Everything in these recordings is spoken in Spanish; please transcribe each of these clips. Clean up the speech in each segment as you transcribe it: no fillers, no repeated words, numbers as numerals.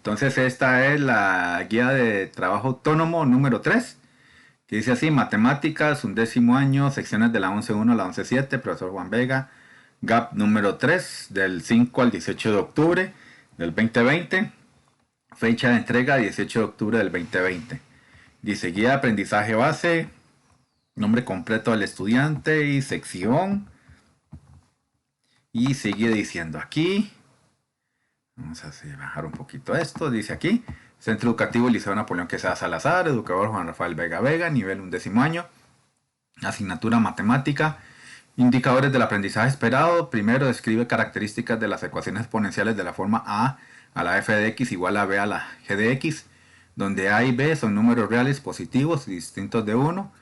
Entonces esta es la guía de trabajo autónomo número 3, que dice así: matemáticas, 11º año, secciones de la 11.1 a la 11.7, profesor Juan Vega, GAP número 3, del 5 al 18 de octubre del 2020, fecha de entrega 18 de octubre del 2020. Dice guía de aprendizaje base, nombre completo del estudiante y sección. Y sigue diciendo aquí, vamos a bajar un poquito esto, dice aquí: Centro Educativo Liceo Napoleón Quesada Salazar, educador Juan Rafael Vega Vega, nivel 11º año, asignatura matemática, indicadores del aprendizaje esperado. Primero, describe características de las ecuaciones exponenciales de la forma a la f de x igual a b a la g de x, donde a y b son números reales positivos y distintos de 1,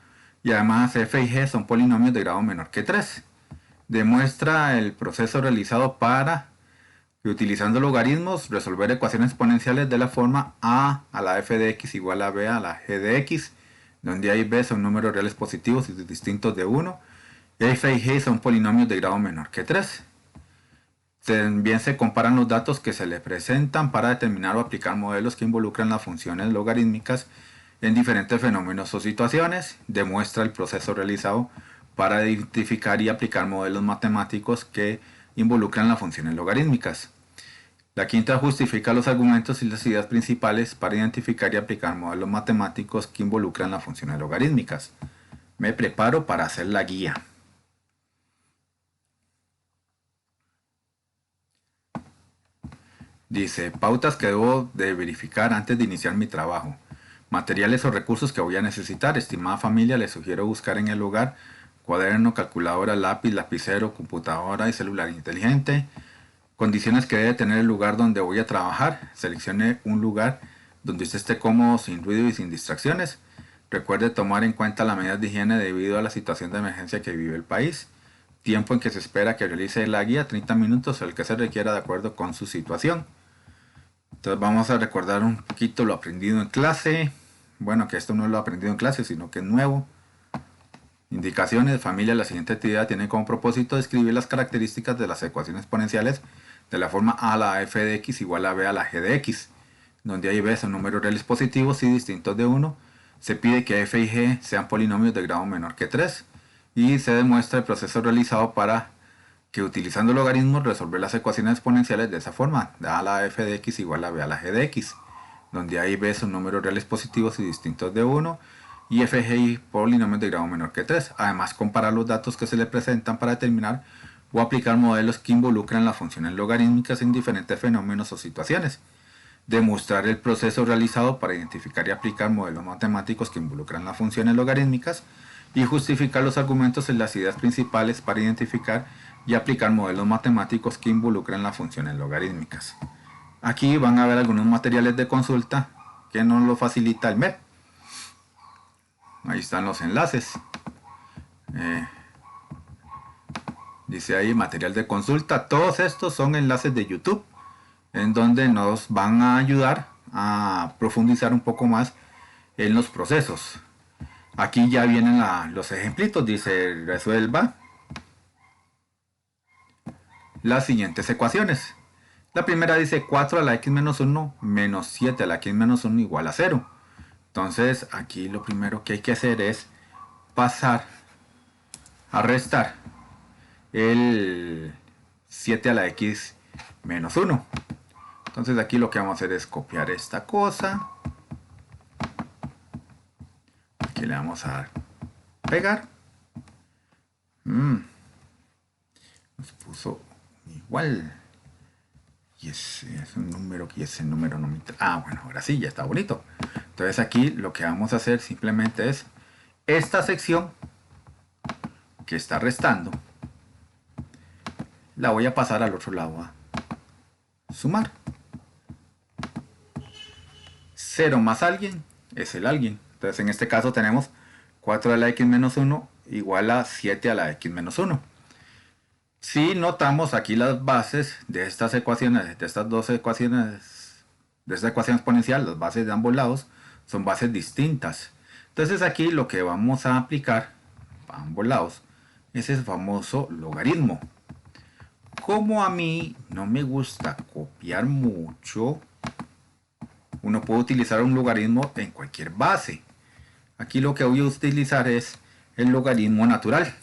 y además f y g son polinomios de grado menor que 3. Demuestra el proceso realizado para, utilizando logaritmos, resolver ecuaciones exponenciales de la forma a la f de x igual a b a la g de x, donde a y b son números reales positivos y distintos de 1, y f y g son polinomios de grado menor que 3. También se comparan los datos que se le presentan para determinar o aplicar modelos que involucran las funciones logarítmicas en diferentes fenómenos o situaciones. Demuestra el proceso realizado para identificar y aplicar modelos matemáticos que involucran las funciones logarítmicas. La quinta justifica los argumentos y las ideas principales para identificar y aplicar modelos matemáticos que involucran las funciones logarítmicas. Me preparo para hacer la guía. Dice, pautas que debo de verificar antes de iniciar mi trabajo. Materiales o recursos que voy a necesitar. Estimada familia, les sugiero buscar en el hogar cuaderno, calculadora, lápiz, lapicero, computadora y celular inteligente. Condiciones que debe tener el lugar donde voy a trabajar. Seleccione un lugar donde usted esté cómodo, sin ruido y sin distracciones. Recuerde tomar en cuenta las medidas de higiene debido a la situación de emergencia que vive el país. Tiempo en que se espera que realice la guía: 30 minutos, el que se requiera de acuerdo con su situación. Entonces vamos a recordar un poquito lo aprendido en clase. Bueno, que esto no es lo aprendido en clase, sino que es nuevo. Indicaciones: familia, la siguiente actividad tiene como propósito describir las características de las ecuaciones exponenciales de la forma a la f de x igual a b a la g de x, donde a y b son números reales positivos y distintos de 1. Se pide que f y g sean polinomios de grado menor que 3, y se demuestra el proceso realizado para que, utilizando logaritmos, resolver las ecuaciones exponenciales de esa forma: a la f de x igual a b a la g de x, donde a y b son números reales positivos y distintos de 1, y f, g y polinomios de grado menor que 3. Además, comparar los datos que se le presentan para determinar o aplicar modelos que involucran las funciones logarítmicas en diferentes fenómenos o situaciones. Demostrar el proceso realizado para identificar y aplicar modelos matemáticos que involucran las funciones logarítmicas, y justificar los argumentos en las ideas principales para identificar y aplicar modelos matemáticos que involucran las funciones logarítmicas. Aquí van a ver algunos materiales de consulta que nos lo facilita el MEP. Ahí están los enlaces. Dice ahí material de consulta. Todos estos son enlaces de YouTube, en donde nos van a ayudar a profundizar un poco más en los procesos. Aquí ya vienen los ejemplitos. Dice, resuelva las siguientes ecuaciones. La primera dice 4 a la x menos 1 menos 7 a la x menos 1 igual a 0. Entonces aquí lo primero que hay que hacer es pasar a restar el 7 a la x menos 1. Entonces aquí lo que vamos a hacer es copiar esta cosa. Aquí le vamos a dar pegar. Nos puso igual. Y ese es un número, y ese número no me interesa. Ah, bueno, ahora sí, ya está bonito. Entonces aquí lo que vamos a hacer simplemente es esta sección que está restando, la voy a pasar al otro lado a sumar. 0 más alguien es el alguien. Entonces en este caso tenemos 4 a la x menos 1 igual a 7 a la x menos 1. Si notamos aquí las bases de estas ecuaciones, de estas dos ecuaciones, de esta ecuación exponencial, las bases de ambos lados son bases distintas. Entonces aquí lo que vamos a aplicar a ambos lados es el famoso logaritmo. Como a mí no me gusta copiar mucho, uno puede utilizar un logaritmo en cualquier base. Aquí lo que voy a utilizar es el logaritmo natural.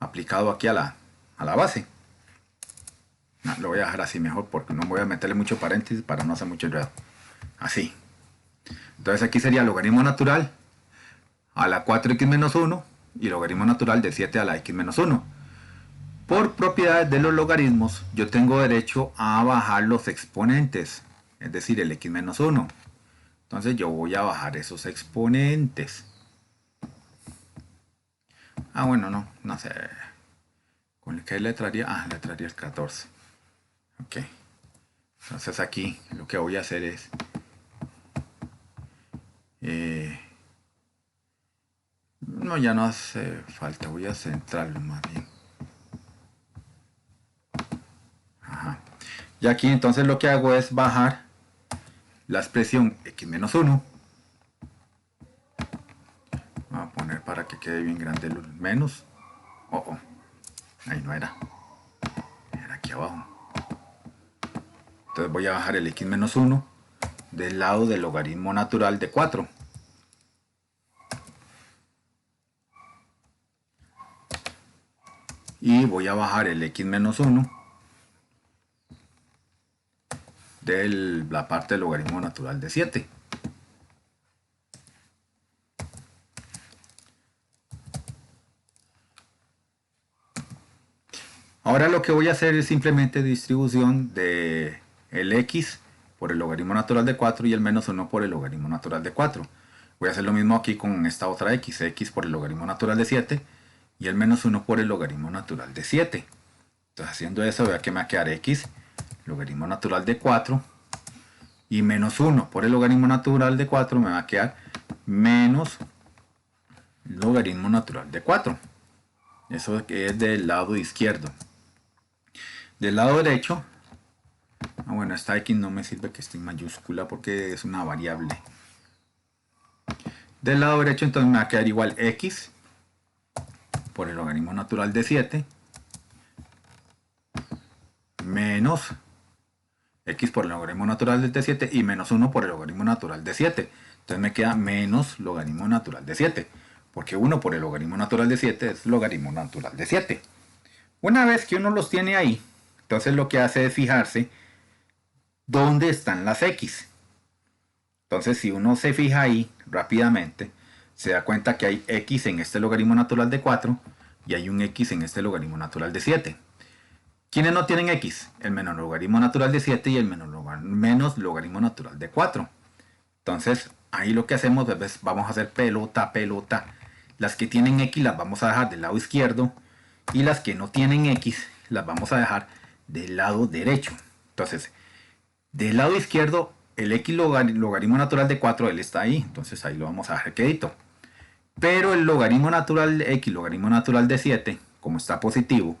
Aplicado aquí a la base. No, lo voy a dejar así mejor porque no voy a meterle mucho paréntesis para no hacer mucho enredo. Así. Entonces aquí sería logaritmo natural a la 4x menos 1 y logaritmo natural de 7 a la x menos 1. Por propiedades de los logaritmos, yo tengo derecho a bajar los exponentes, es decir, el x menos 1. Entonces yo voy a bajar esos exponentes. Bueno, no sé. ¿Con qué letra haría? Letra haría el 14. Ok. Entonces aquí lo que voy a hacer es no, ya no hace falta, voy a centrarlo más bien. Ajá. Y aquí entonces lo que hago es bajar la expresión x menos 1. Voy a poner para que quede bien grande el menos. Ahí no era. Era aquí abajo. Entonces voy a bajar el x menos 1 del lado del logaritmo natural de 4. Y voy a bajar el x menos 1 de la parte del logaritmo natural de 7. Ahora lo que voy a hacer es simplemente distribución de el x por el logaritmo natural de 4 y el menos 1 por el logaritmo natural de 4. Voy a hacer lo mismo aquí con esta otra x por el logaritmo natural de 7 y el menos 1 por el logaritmo natural de 7. Entonces haciendo eso, vea que me va a quedar x, logaritmo natural de 4, y menos 1 por el logaritmo natural de 4 me va a quedar menos logaritmo natural de 4. Eso es del lado izquierdo. Del lado derecho, bueno, esta x no me sirve que esté en mayúscula porque es una variable. Del lado derecho entonces me va a quedar igual x por el logaritmo natural de 7 menos x por el logaritmo natural de 7 y menos 1 por el logaritmo natural de 7. Entonces me queda menos logaritmo natural de 7. Porque 1 por el logaritmo natural de 7 es logaritmo natural de 7. Una vez que uno los tiene ahí, entonces lo que hace es fijarse dónde están las x. Entonces si uno se fija ahí rápidamente, se da cuenta que hay x en este logaritmo natural de 4 y hay un x en este logaritmo natural de 7. ¿Quiénes no tienen x? El menos logaritmo natural de 7 y el menos logaritmo natural de 4. Entonces ahí lo que hacemos es vamos a hacer pelota. Las que tienen x las vamos a dejar del lado izquierdo y las que no tienen x las vamos a dejar del lado derecho. Entonces del lado izquierdo el x logaritmo natural de 4 él está ahí, entonces ahí lo vamos a dejar quedito. Pero el logaritmo natural de x logaritmo natural de 7, como está positivo,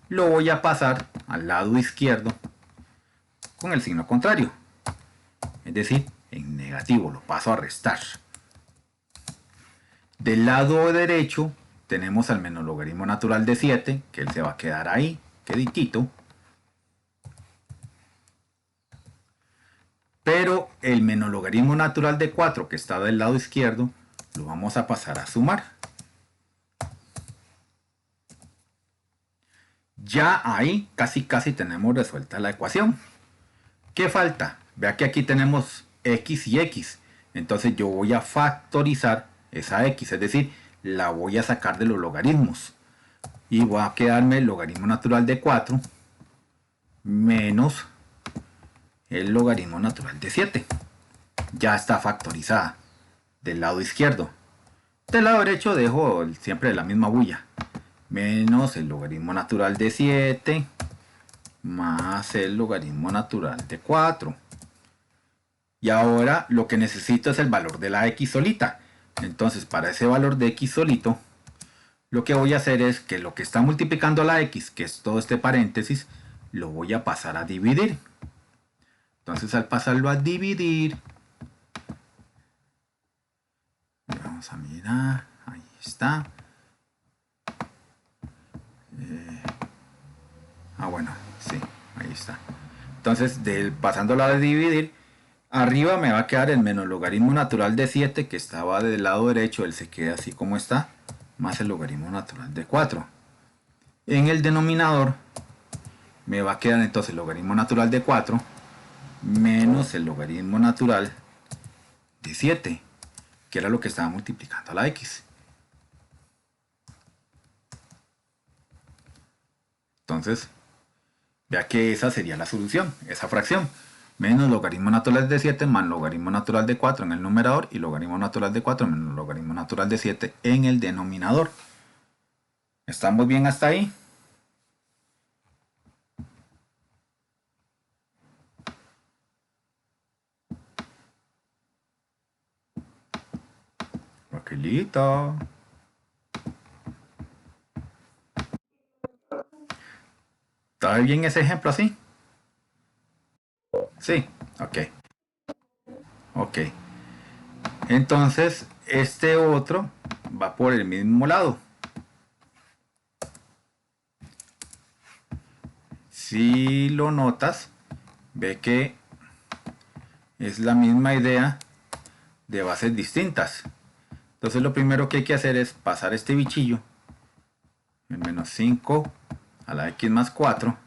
lo voy a pasar al lado izquierdo con el signo contrario, es decir, en negativo, lo paso a restar. Del lado derecho tenemos al menos logaritmo natural de 7, que él se va a quedar ahí, queditito. Pero el menos logaritmo natural de 4, que está del lado izquierdo, lo vamos a pasar a sumar. Ya ahí casi tenemos resuelta la ecuación. ¿Qué falta? Vea que aquí tenemos x y x. Entonces yo voy a factorizar esa x, es decir, la voy a sacar de los logaritmos. Y voy a quedarme el logaritmo natural de 4 menos el logaritmo natural de 7. Ya está factorizada del lado izquierdo. Del lado derecho dejo siempre la misma bulla. Menos el logaritmo natural de 7 más el logaritmo natural de 4. Y ahora lo que necesito es el valor de la x solita. Entonces para ese valor de x solito, lo que voy a hacer es que lo que está multiplicando a la x, que es todo este paréntesis, lo voy a pasar a dividir. Entonces al pasarlo a dividir, vamos a mirar, ahí está. Bueno, sí, ahí está. Entonces, pasándola a dividir, arriba me va a quedar el menos logaritmo natural de 7 que estaba del lado derecho, él se queda así como está, más el logaritmo natural de 4. En el denominador me va a quedar entonces el logaritmo natural de 4 menos el logaritmo natural de 7, que era lo que estaba multiplicando a la x. Entonces, vea que esa sería la solución, esa fracción. Menos logaritmo natural de 7 más logaritmo natural de 4 en el numerador y logaritmo natural de 4 menos logaritmo natural de 7 en el denominador. ¿Estamos bien hasta ahí? Tranquilito. ¿Está bien ese ejemplo así? Sí, ok. Ok. Entonces, este otro va por el mismo lado. Si lo notas, ve que es la misma idea de bases distintas. Entonces lo primero que hay que hacer es pasar este bichillo, el menos 5 a la x más 4.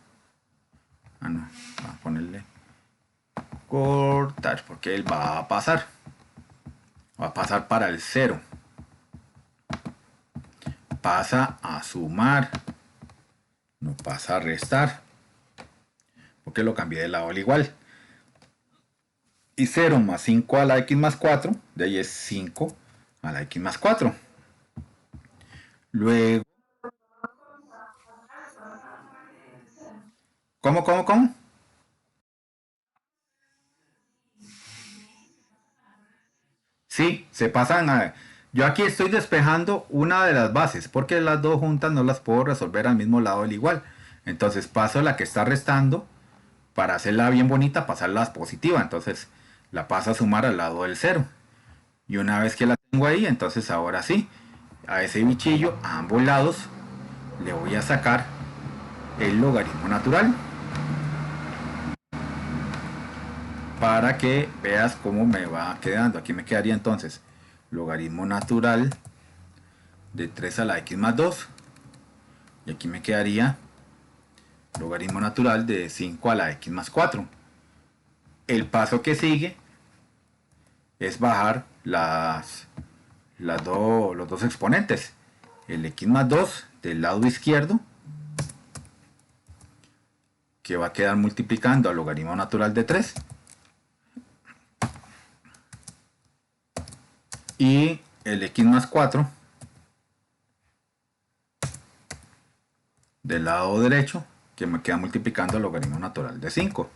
Ah, no, vamos a ponerle cortar porque él va a pasar para el 0. Pasa a sumar, no pasa a restar, porque lo cambié de lado al igual. Y 0 más 5 a la x más 4, de ahí es 5 a la x más 4. Luego, ¿cómo? Sí, se pasan a... Yo aquí estoy despejando una de las bases, porque las dos juntas no las puedo resolver al mismo lado del igual. Entonces paso la que está restando para hacerla bien bonita, pasarla positiva. Entonces la paso a sumar al lado del 0. Y una vez que la tengo ahí, entonces ahora sí, a ese bichillo, a ambos lados, le voy a sacar el logaritmo natural. Para que veas cómo me va quedando. Aquí me quedaría entonces logaritmo natural de 3 a la x más 2. Y aquí me quedaría logaritmo natural de 5 a la x más 4. El paso que sigue es bajar los dos exponentes. El x más 2 del lado izquierdo, que va a quedar multiplicando al logaritmo natural de 3. Y el x más 4 del lado derecho, que me queda multiplicando el logaritmo natural de 5.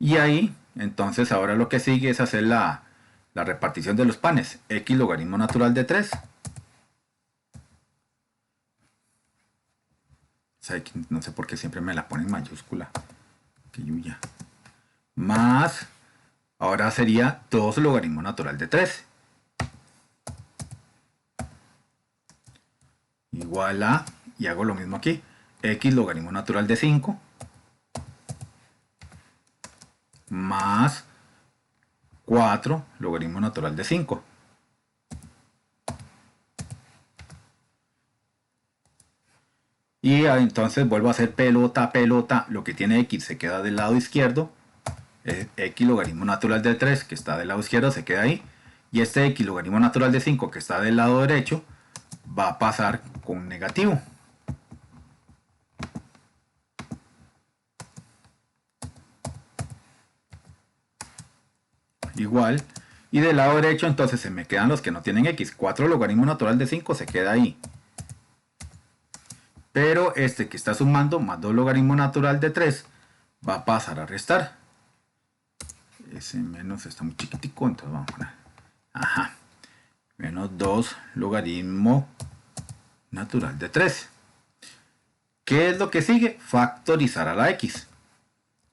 Y ahí, entonces ahora lo que sigue es hacer la repartición de los panes. X logaritmo natural de 3. No sé por qué siempre me la ponen en mayúscula. Que yuya. Más, ahora sería 2 logaritmo natural de 3. Igual a, y hago lo mismo aquí, x logaritmo natural de 5 más 4 logaritmo natural de 5. Y entonces vuelvo a hacer pelota, lo que tiene x se queda del lado izquierdo, x logaritmo natural de 3 que está del lado izquierdo se queda ahí, y este x logaritmo natural de 5 que está del lado derecho va a pasar con negativo. Igual, y del lado derecho entonces se me quedan los que no tienen x. 4 logaritmo natural de 5 se queda ahí, pero este que está sumando más 2 logaritmo natural de 3 va a pasar a restar. Ese menos está muy chiquitico, entonces vamos a poner, ajá, menos 2 logaritmo natural de 3. ¿Qué es lo que sigue? Factorizar a la x.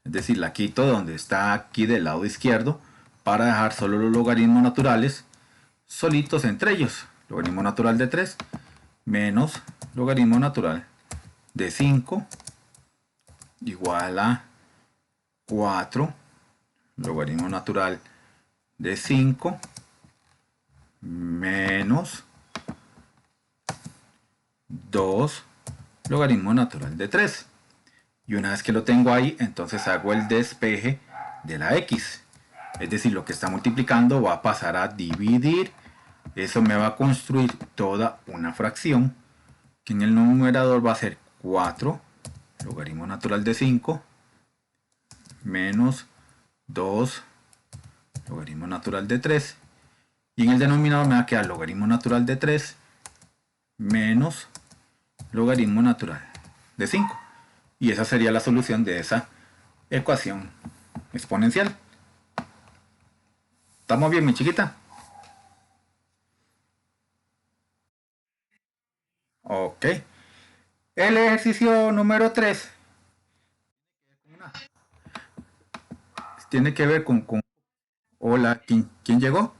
Es decir, la quito donde está aquí del lado izquierdo para dejar solo los logaritmos naturales solitos entre ellos. Logaritmo natural de 3 menos logaritmo natural de 5 igual a 4 logaritmo natural de 5 menos 2 logaritmo natural de 3. Y una vez que lo tengo ahí, entonces hago el despeje de la x. Es decir, lo que está multiplicando va a pasar a dividir. Eso me va a construir toda una fracción que en el numerador va a ser 4 logaritmo natural de 5 menos 2 logaritmo natural de 3. Y en el denominador me va a quedar logaritmo natural de 3 menos logaritmo natural de 5. Y esa sería la solución de esa ecuación exponencial. ¿Estamos bien, mi chiquita? Ok. El ejercicio número 3 tiene que ver con... Hola, ¿quién llegó?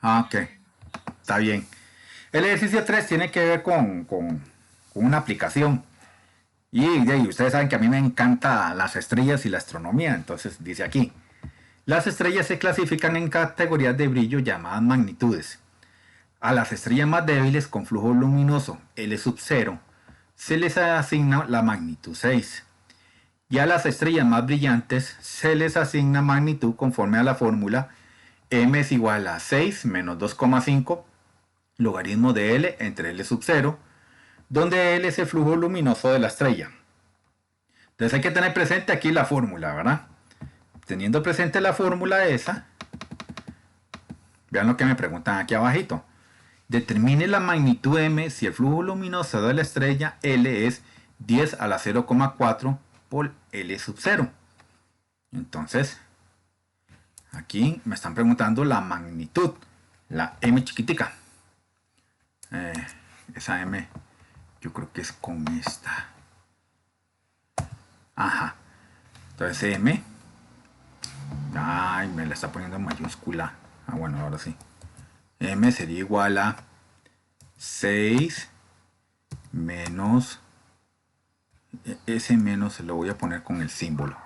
Ah, ok, está bien. El ejercicio 3 tiene que ver con una aplicación. Y ustedes saben que a mí me encantan las estrellas y la astronomía. Entonces dice aquí, las estrellas se clasifican en categorías de brillo llamadas magnitudes. A las estrellas más débiles con flujo luminoso L sub 0 se les asigna la magnitud 6. Y a las estrellas más brillantes se les asigna magnitud conforme a la fórmula m es igual a 6 menos 2,5 logaritmo de L entre L sub 0, donde L es el flujo luminoso de la estrella. Entonces hay que tener presente aquí la fórmula, ¿verdad? Teniendo presente la fórmula esa, vean lo que me preguntan aquí abajito. Determine la magnitud m si el flujo luminoso de la estrella L es 10 a la 0,4 por L sub 0. Entonces, aquí me están preguntando la magnitud, la m chiquitica. Esa m yo creo que es con esta. Ajá. Entonces m, ay, me la está poniendo en mayúscula. Ah, bueno, ahora sí. M sería igual a 6 menos, ese menos se lo voy a poner con el símbolo.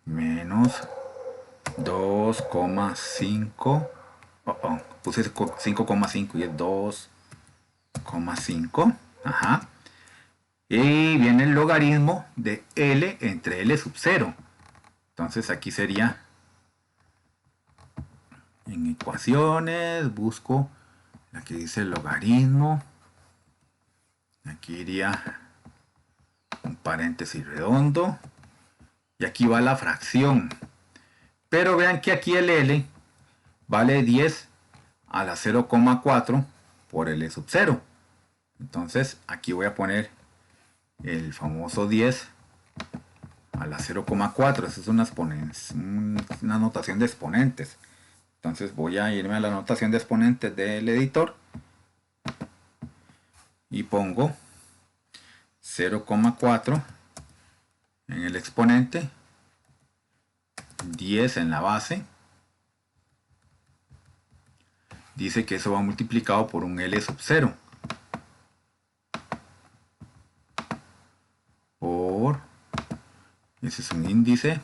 Menos 2,5. Puse 5,5 y es 2,5. Ajá. Y viene el logaritmo de L entre L sub 0. Entonces aquí sería, en ecuaciones, busco la que dice logaritmo. Aquí iría un paréntesis redondo. Y aquí va la fracción. Pero vean que aquí el L vale 10 a la 0,4 por L sub 0. Entonces aquí voy a poner el famoso 10 a la 0,4. Esa es una notación de exponentes. Entonces voy a irme a la notación de exponentes del editor y pongo 0,4 en el exponente, 10 en la base. Dice que eso va multiplicado por un L sub 0 por, ese es un índice,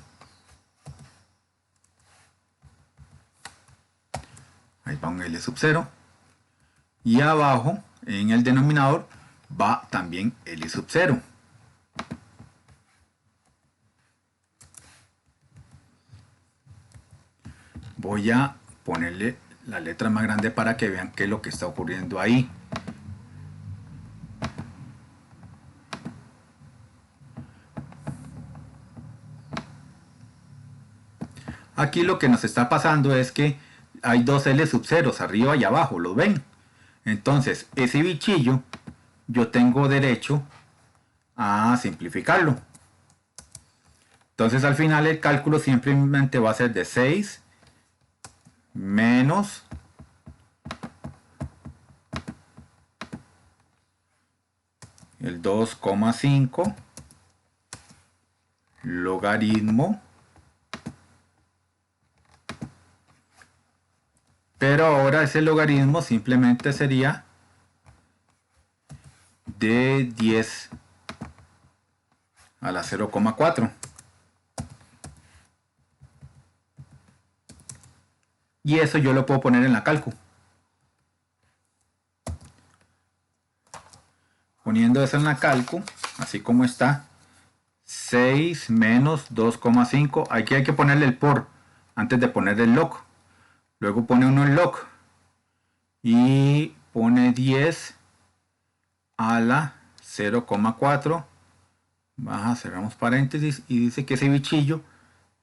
ahí va un L sub 0, y abajo en el denominador va también L sub 0. Voy a ponerle la letra más grande para que vean qué es lo que está ocurriendo ahí. Aquí lo que nos está pasando es que hay dos L sub 0 arriba y abajo, ¿lo ven? Entonces ese bichillo yo tengo derecho a simplificarlo. Entonces al final el cálculo simplemente va a ser de 6 menos el 2,5 logaritmo, Pero ahora ese logaritmo simplemente sería de 10 a la 0,4. Y eso yo lo puedo poner en la calcu. Poniendo eso en la calcu, así como está, 6 menos 2,5. Aquí hay que ponerle el por antes de poner el log. Luego pone uno el log y pone 10 a la 0,4. Baja, cerramos paréntesis y dice que ese bichillo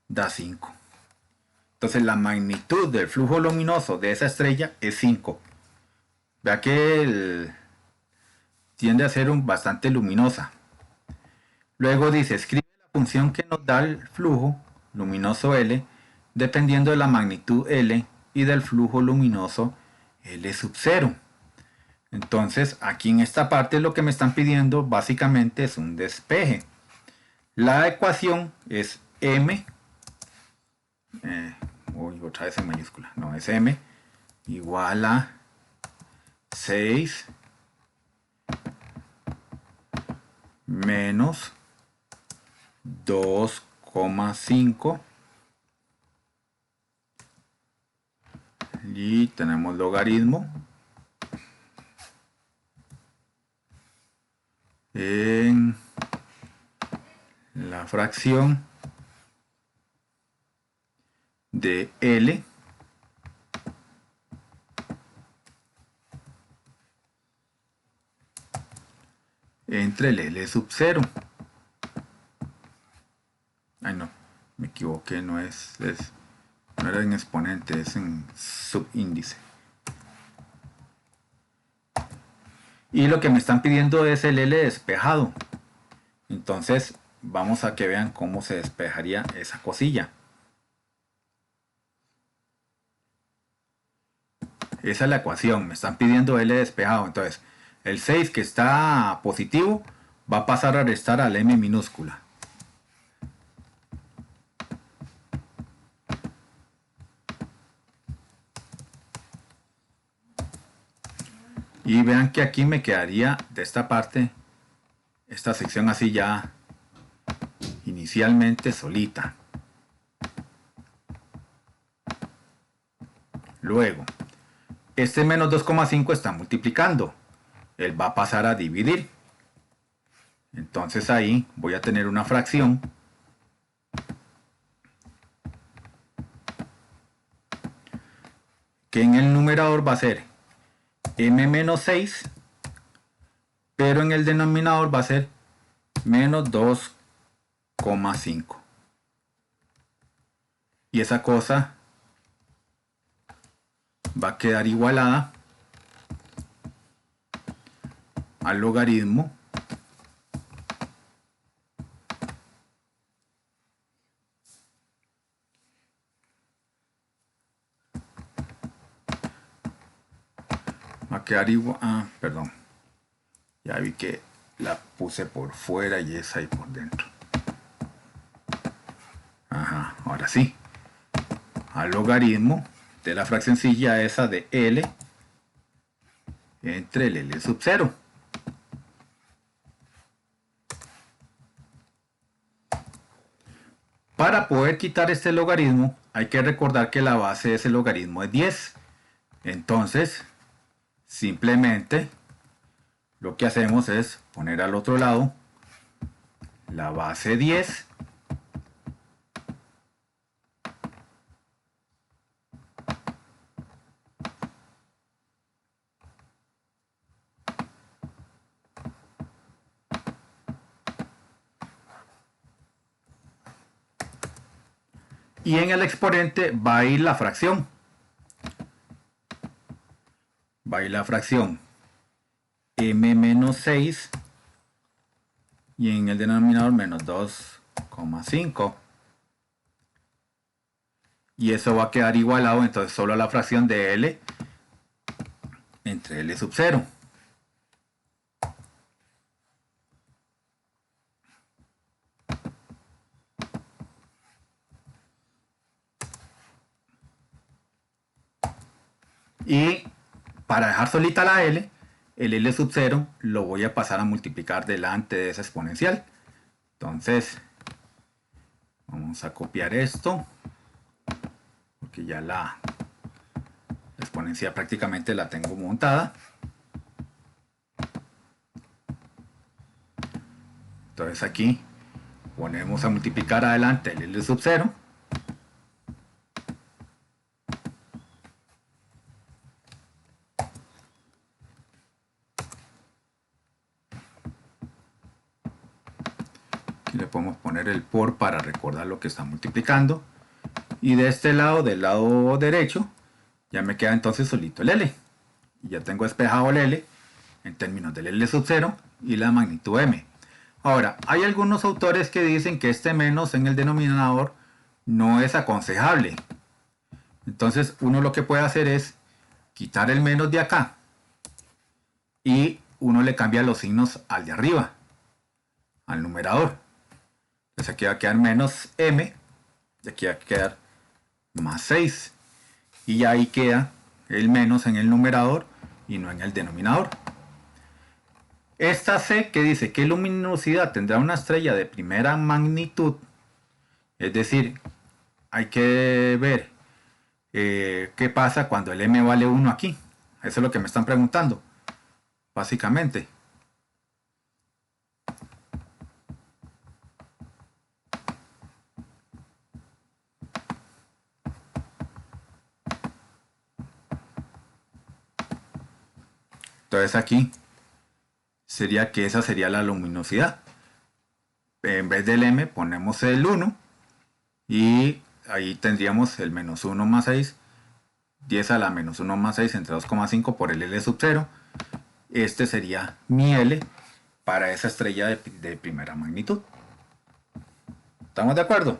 da 5. Entonces la magnitud del flujo luminoso de esa estrella es 5. Vea que tiende a ser bastante luminosa. Luego dice, escribe la función que nos da el flujo luminoso L dependiendo de la magnitud L y del flujo luminoso L sub 0. Entonces aquí en esta parte lo que me están pidiendo básicamente es un despeje. La ecuación es M, otra vez en mayúscula, no, es M igual a 6 menos 2,5 y tenemos logaritmo en la fracción de L entre el L sub 0. Ay no, me equivoqué, no no era en exponente, es en subíndice. Y lo que me están pidiendo es el L despejado. Entonces vamos a que vean cómo se despejaría esa cosilla. Esa es la ecuación, me están pidiendo L despejado. Entonces el 6 que está positivo va a pasar a restar al M minúscula. Y vean que aquí me quedaría de esta parte, esta sección así ya inicialmente solita. Luego, este menos 2,5 está multiplicando. Él va a pasar a dividir. Entonces ahí voy a tener una fracción que en el numerador va a ser m menos 6, pero en el denominador va a ser menos 2,5. Y esa cosa va a quedar igualada al logaritmo va a quedar igual, perdón, ya vi que la puse por fuera y es ahí por dentro. Ajá, ahora sí, al logaritmo de la fraccioncilla esa de L entre el L sub 0. Para poder quitar este logaritmo hay que recordar que la base de ese logaritmo es 10. Entonces simplemente lo que hacemos es poner al otro lado la base 10 y en el exponente va a ir la fracción. Va a ir la fracción m menos 6 y en el denominador menos 2,5. Y eso va a quedar igualado entonces solo a la fracción de L entre L sub 0. Y para dejar solita la L, el L sub 0 lo voy a pasar a multiplicar delante de esa exponencial. Entonces, vamos a copiar esto, porque ya la exponencial prácticamente la tengo montada. Entonces aquí ponemos a multiplicar adelante el L sub 0. Aquí le podemos poner el por para recordar lo que está multiplicando. Y de este lado, del lado derecho, ya me queda entonces solito el L. Y ya tengo despejado el L en términos del L sub 0 y la magnitud M. Ahora, hay algunos autores que dicen que este menos en el denominador no es aconsejable. Entonces uno lo que puede hacer es quitar el menos de acá y uno le cambia los signos al de arriba, al numerador. Entonces aquí va a quedar menos M y aquí va a quedar más 6. Y ya ahí queda el menos en el numerador y no en el denominador. Esta C que dice que luminosidad tendrá una estrella de primera magnitud, es decir, hay que ver qué pasa cuando el M vale 1 aquí. Eso es lo que me están preguntando, básicamente. Entonces aquí sería que esa sería la luminosidad. En vez del M ponemos el 1 y ahí tendríamos el menos 1 más 6, 10 a la menos 1 más 6 entre 2,5 por el L sub 0. Este sería mi L para esa estrella de primera magnitud. ¿Estamos de acuerdo?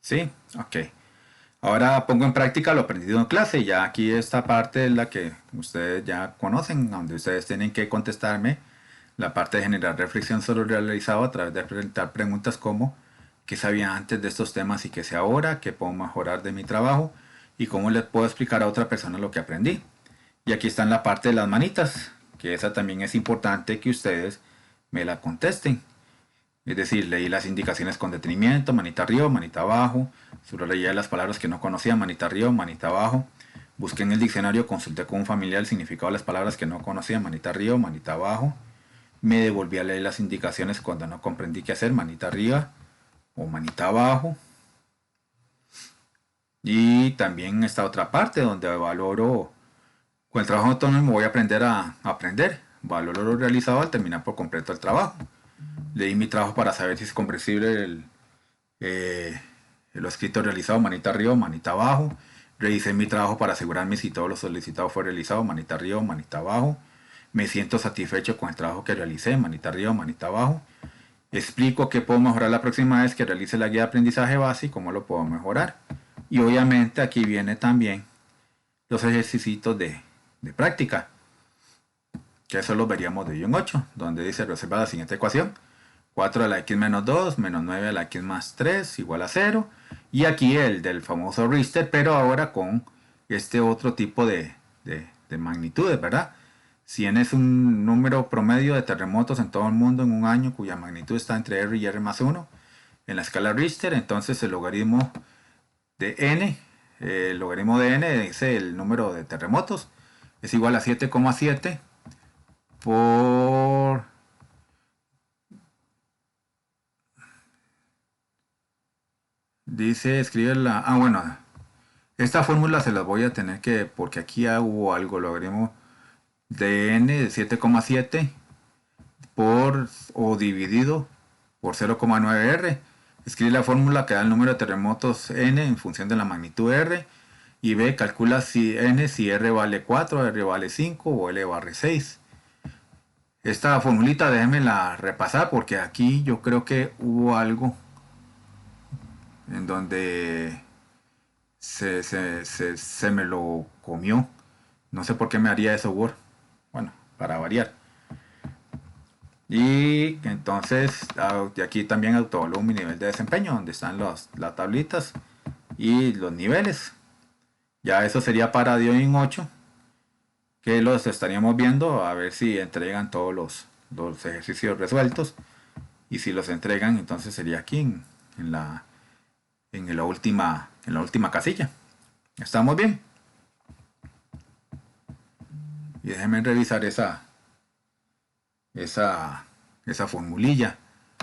Sí, ok. Ahora pongo en práctica lo aprendido en clase. Ya aquí esta parte es la que ustedes ya conocen, donde ustedes tienen que contestarme la parte de generar reflexión sobre lo realizado a través de presentar preguntas como qué sabía antes de estos temas y qué sé ahora, qué puedo mejorar de mi trabajo y cómo les puedo explicar a otra persona lo que aprendí. Y aquí está en la parte de las manitas, que esa también es importante que ustedes me la contesten. Es decir, leí las indicaciones con detenimiento, manita arriba, manita abajo, subrayé las palabras que no conocía, manita arriba, manita abajo. Busqué en el diccionario, consulté con un familiar el significado de las palabras que no conocía, manita arriba, manita abajo. Me devolví a leer las indicaciones cuando no comprendí qué hacer, manita arriba o manita abajo. Y también esta otra parte donde valoro, con el trabajo autónomo voy a aprender a aprender. Valoro lo realizado al terminar por completo el trabajo. Leí mi trabajo para saber si es comprensible lo escrito realizado, manita arriba, manita abajo. Revisé mi trabajo para asegurarme si todo lo solicitado fue realizado, manita arriba, manita abajo. Me siento satisfecho con el trabajo que realicé, manita arriba, manita abajo. Explico qué puedo mejorar la próxima vez que realice la guía de aprendizaje base y cómo lo puedo mejorar. Y obviamente aquí viene también los ejercicios de práctica, que eso lo veríamos de en 8, donde dice reserva la siguiente ecuación. 4 a la x menos 2 menos 9 a la x más 3 igual a 0. Y aquí el del famoso Richter, pero ahora con este otro tipo de magnitudes, ¿verdad? Si n es un número promedio de terremotos en todo el mundo en un año cuya magnitud está entre R y R más 1 en la escala Richter, entonces el logaritmo de n, el logaritmo de n es el número de terremotos, es igual a 7,7 por... Dice, escribe la... Ah, bueno, esta fórmula se las voy a tener que... Porque aquí ya hubo algo, logaritmo de n de 7,7 por o dividido por 0,9r. Escribe la fórmula que da el número de terremotos n en función de la magnitud r. Y b, calcula si n, si r vale 4, r vale 5 o l vale 6. Esta formulita déjenme la repasar porque aquí yo creo que hubo algo en donde se me lo comió. No sé por qué me haría eso Word. Bueno, para variar. Y entonces de aquí también autoevalúo mi nivel de desempeño, donde están las tablitas y los niveles. Ya eso sería para Dioin 8, que los estaríamos viendo a ver si entregan todos los ejercicios resueltos. Y si los entregan, entonces sería aquí en la, en la última casilla. ¿Estamos bien? Y déjenme revisar esa formulilla.